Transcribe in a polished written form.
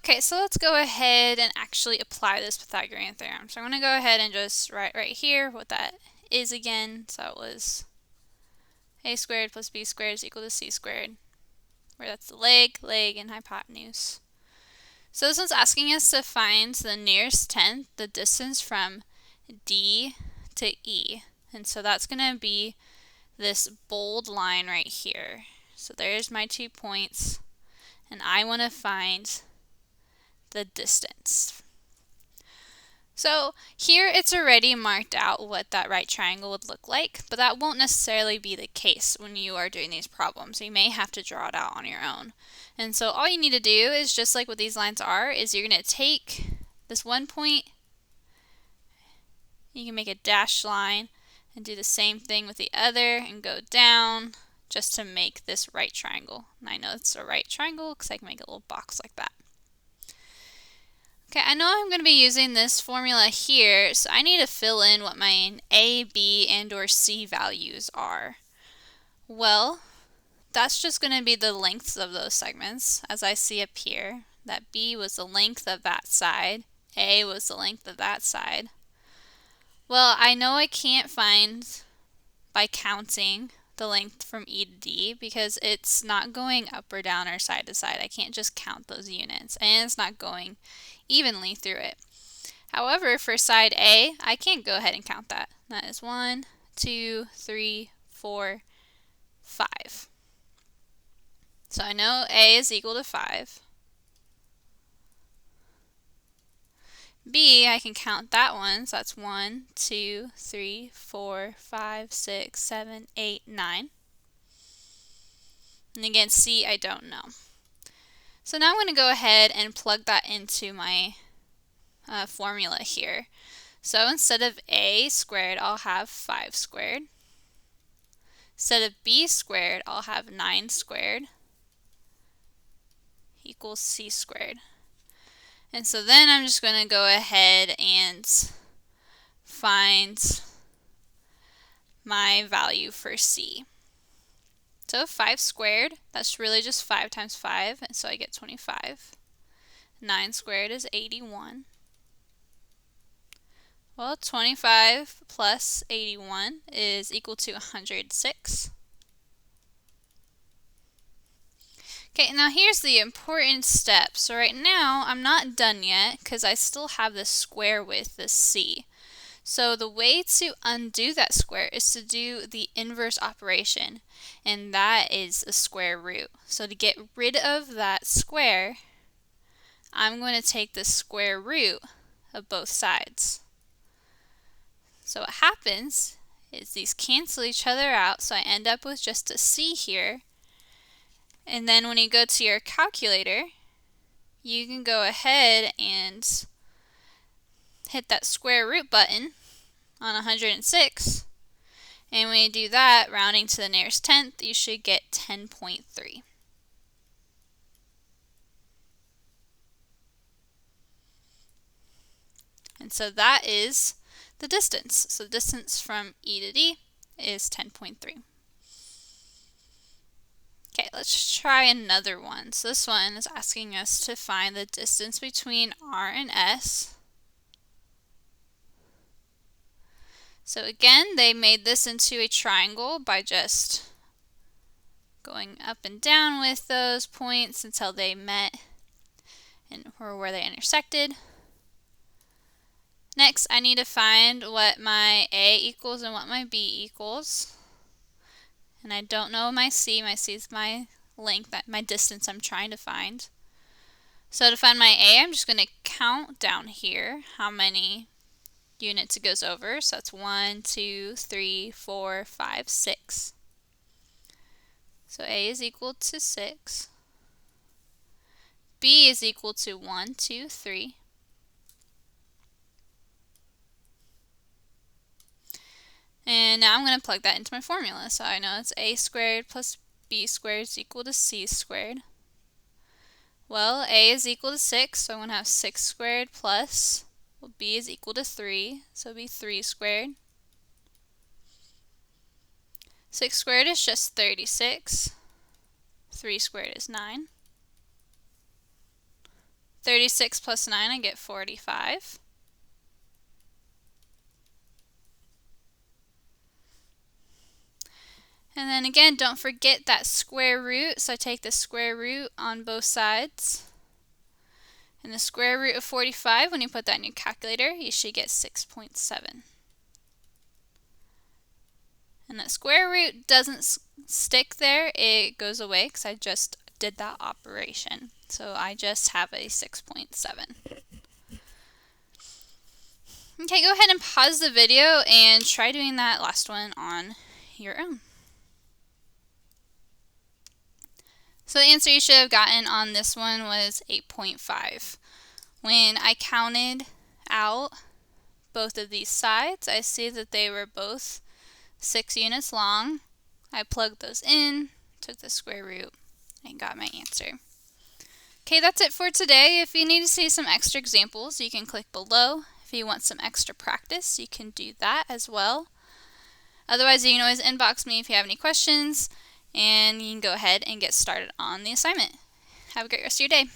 Okay, so let's go ahead and actually apply this Pythagorean theorem. So I'm going to go ahead and just write right here what that is again. So it was a squared plus b squared is equal to c squared, where that's the leg, and hypotenuse. So this one's asking us to find the nearest tenth, the distance from D to E. And so that's going to be this bold line right here. So there's my 2 points, and I want to find the distance. So here it's already marked out what that right triangle would look like, but that won't necessarily be the case when you are doing these problems. You may have to draw it out on your own. And so all you need to do is just like what these lines are, is you're going to take this one point, you can make a dashed line and do the same thing with the other and go down just to make this right triangle. And I know it's a right triangle because I can make a little box like that. Okay, I know I'm going to be using this formula here, so I need to fill in what my A, B, and or C values are. Well, that's just going to be the lengths of those segments, as I see up here. That B was the length of that side, A was the length of that side. Well, I know I can't find by counting the length from E to D because it's not going up or down or side to side. I can't just count those units, and it's not going evenly through it. However, for side A, I can't go ahead and count that. That is 1, 2, 3, 4, 5. So I know A is equal to 5. B, I can count that one, so that's 1, 2, 3, 4, 5, 6, 7, 8, 9. And again, C, I don't know. So now I'm going to go ahead and plug that into my formula here. So instead of A squared, I'll have 5 squared. Instead of B squared, I'll have 9 squared equals C squared. And so then I'm just going to go ahead and find my value for C. So 5 squared, that's really just 5 times 5, and so I get 25. 9 squared is 81. Well, 25 plus 81 is equal to 106. Okay, now here's the important step. So right now, I'm not done yet because I still have this square with this C. So the way to undo that square is to do the inverse operation, and that is a square root. So to get rid of that square, I'm going to take the square root of both sides. So what happens is these cancel each other out, so I end up with just a C here. And then when you go to your calculator, you can go ahead and hit that square root button on 106. And when you do that, rounding to the nearest tenth, you should get 10.3. And so that is the distance. So the distance from E to D is 10.3. Okay, let's try another one. So this one is asking us to find the distance between R and S. So again, they made this into a triangle by just going up and down with those points until they met or where they intersected. Next, I need to find what my A equals and what my B equals. And I don't know my C. My C is my length, my distance I'm trying to find. So to find my A, I'm just going to count down here how many units it goes over. So that's 1, 2, 3, 4, 5, 6. So A is equal to 6. B is equal to 1, 2, 3. And now I'm going to plug that into my formula. So I know it's A squared plus B squared is equal to C squared. Well, A is equal to 6, so I'm going to have 6 squared plus, well, B is equal to 3, so it'll be 3 squared. 6 squared is just 36. 3 squared is 9. 36 plus 9, I get 45. And then again, don't forget that square root, so I take the square root on both sides. And the square root of 45, when you put that in your calculator, you should get 6.7. And that square root doesn't stick there, it goes away because I just did that operation. So I just have a 6.7. Okay, go ahead and pause the video and try doing that last one on your own. So the answer you should have gotten on this one was 8.5. When I counted out both of these sides, I see that they were both 6 units long. I plugged those in, took the square root, and got my answer. Okay, that's it for today. If you need to see some extra examples, you can click below. If you want some extra practice, you can do that as well. Otherwise, you can always inbox me if you have any questions, and you can go ahead and get started on the assignment. Have a great rest of your day.